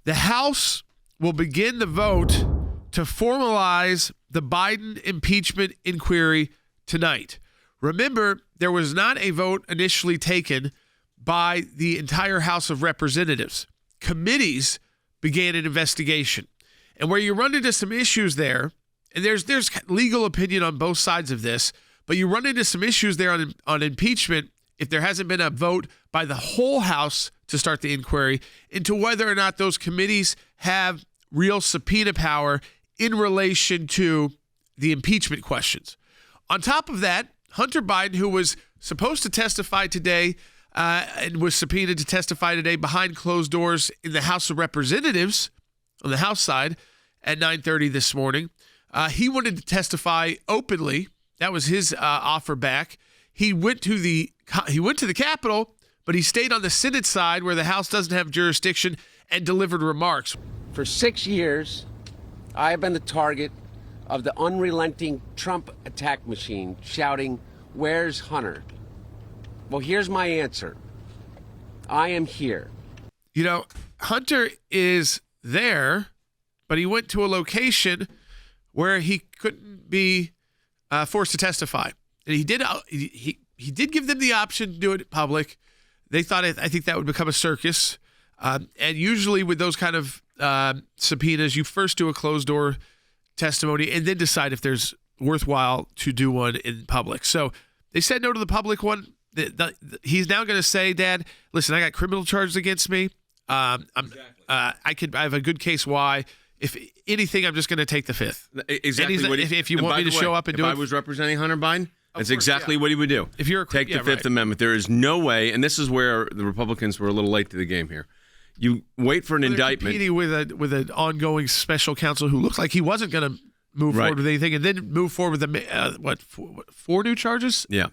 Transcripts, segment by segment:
The House will begin the vote to formalize the Biden impeachment inquiry tonight. Remember, there was not a vote initially taken by the entire House of Representatives. Committees began an investigation. And where you run into some issues there, and there's legal opinion on both sides of this, but you run into some issues there on impeachment if there hasn't been a vote by the whole House to start the inquiry into whether or not those committees have real subpoena power in relation to the impeachment questions. On top of that, Hunter Biden, who was supposed to testify today and was subpoenaed to testify today behind closed doors in the House of Representatives on the House side at 9:30 this morning, he wanted to testify openly. That was his offer back. He went to the Capitol, but he stayed on the Senate side where the House doesn't have jurisdiction and delivered remarks. For 6 years, I have been the target of the unrelenting Trump attack machine shouting, "Where's Hunter?" Well, here's my answer. I am here. You know, Hunter is there, but he went to a location where he couldn't be forced to testify. And he did give them the option to do it in public. They thought, I think that would become a circus. And usually with those kind of subpoenas, you first do a closed door testimony and then decide if there's worthwhile to do one in public. So they said no to the public one. He's now going to say, Dad, listen, I got criminal charges against me. I have a good case why. If anything, I'm just going to take the fifth. Exactly. If you want me to show up and do it. If I was representing Hunter Biden, that's exactly what he would do. If you're take the Fifth Amendment. There is no way, and this is where the Republicans were a little late to the game here. You wait for an indictment. Competing with an ongoing special counsel who looks like he wasn't going to move forward with anything, and then move forward with four new charges? Yeah.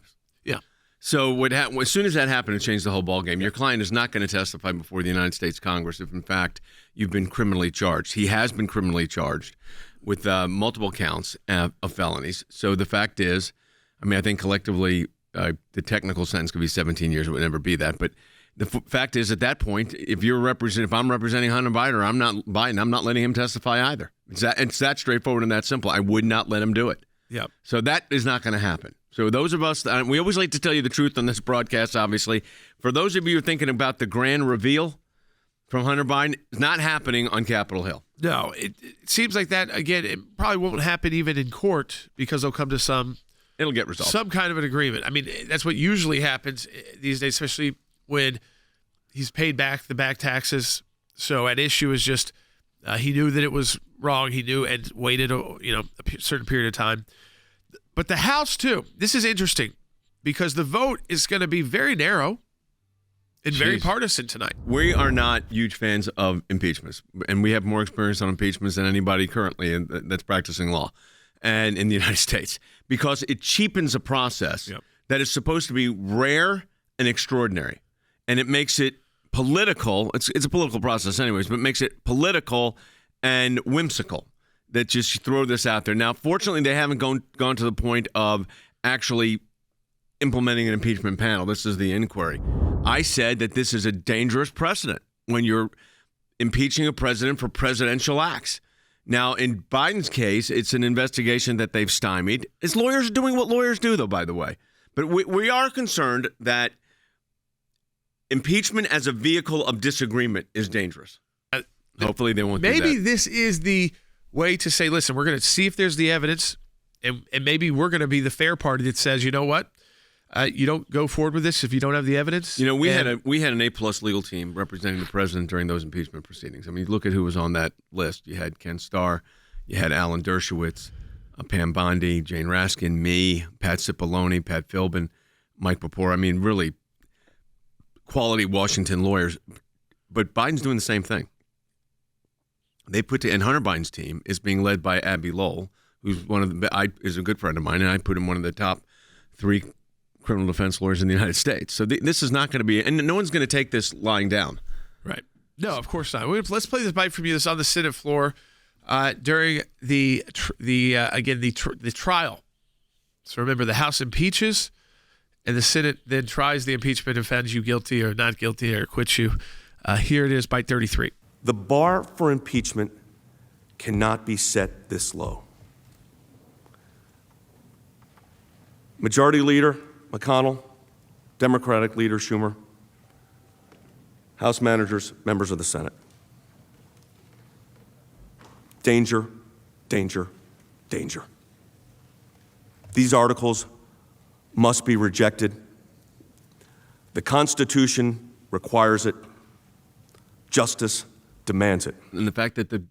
So as soon as that happened, it changed the whole ballgame. Your client is not going to testify before the United States Congress if, in fact, you've been criminally charged. He has been criminally charged with multiple counts of felonies. So the fact is, I think collectively the technical sentence could be 17 years. It would never be that. But the fact is, at that point, if I'm representing Hunter Biden or I'm not Biden, I'm not letting him testify either. It's that straightforward and that simple. I would not let him do it. Yeah. So that is not going to happen. So those of us, we always like to tell you the truth on this broadcast, obviously. For those of you who are thinking about the grand reveal from Hunter Biden, it's not happening on Capitol Hill. No, it seems like that, again, it probably won't happen even in court because they'll come to it'll get resolved. Some kind of an agreement. I mean, that's what usually happens these days, especially when he's paid back the back taxes. So at issue is just he knew that it was wrong. He knew and waited a certain period of time. But the House, too, this is interesting because the vote is going to be very narrow and very partisan tonight. We are not huge fans of impeachments, and we have more experience on impeachments than anybody currently that's practicing law and in the United States because it cheapens a process that is supposed to be rare and extraordinary, and it makes it political. It's a political process anyways, but it makes it political and whimsical. That just throw this out there. Now, fortunately, they haven't gone to the point of actually implementing an impeachment panel. This is the inquiry. I said that this is a dangerous precedent when you're impeaching a president for presidential acts. Now, in Biden's case, it's an investigation that they've stymied. His lawyers are doing what lawyers do, though, by the way. But we are concerned that impeachment as a vehicle of disagreement is dangerous. Hopefully, they won't do that. Maybe this is the way to say, listen, we're going to see if there's the evidence, and maybe we're going to be the fair party that says, you know what, you don't go forward with this if you don't have the evidence. You know, we had an A-plus legal team representing the president during those impeachment proceedings. I mean, look at who was on that list. You had Ken Starr, you had Alan Dershowitz, Pam Bondi, Jane Raskin, me, Pat Cipollone, Pat Philbin, Mike Popora. I mean, really quality Washington lawyers. But Biden's doing the same thing. And Hunter Biden's team is being led by Abby Lowell, who's is a good friend of mine, and I put him one of the top 3 criminal defense lawyers in the United States. So this is not going to be, and no one's going to take this lying down. Right. No, of course not. Let's play this bite from you. This on the Senate floor during the trial. So remember, the House impeaches, and the Senate then tries the impeachment and finds you guilty or not guilty or acquits you. Here it is, bite 33. The bar for impeachment cannot be set this low. Majority Leader McConnell, Democratic Leader Schumer, House managers, members of the Senate. Danger, danger, danger. These articles must be rejected. The Constitution requires it. Justice demands it. And the fact that the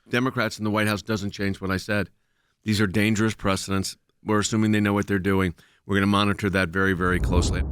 Democrats in the White House doesn't change what I said. These are dangerous precedents. We're assuming they know what they're doing. We're going to monitor that very, very closely.